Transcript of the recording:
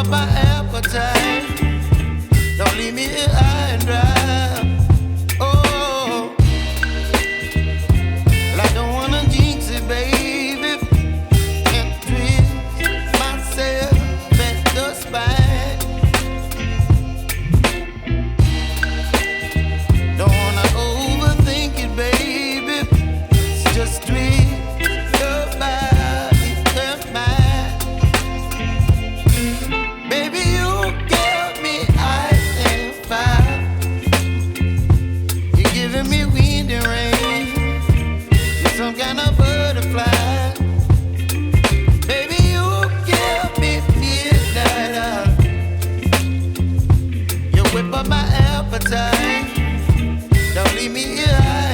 up my appetite. Don't leave me here high and dry. Oh, well, I don't wanna jinx it, baby, and twist myself at the spine. Don't wanna overthink it, baby. It's just twist your body and mine. Baby, you give me ice and fire. You're giving me wind and rain. You're some kind of butterfly. Baby, you give me midnight. You whip up my appetite. Don't leave me here.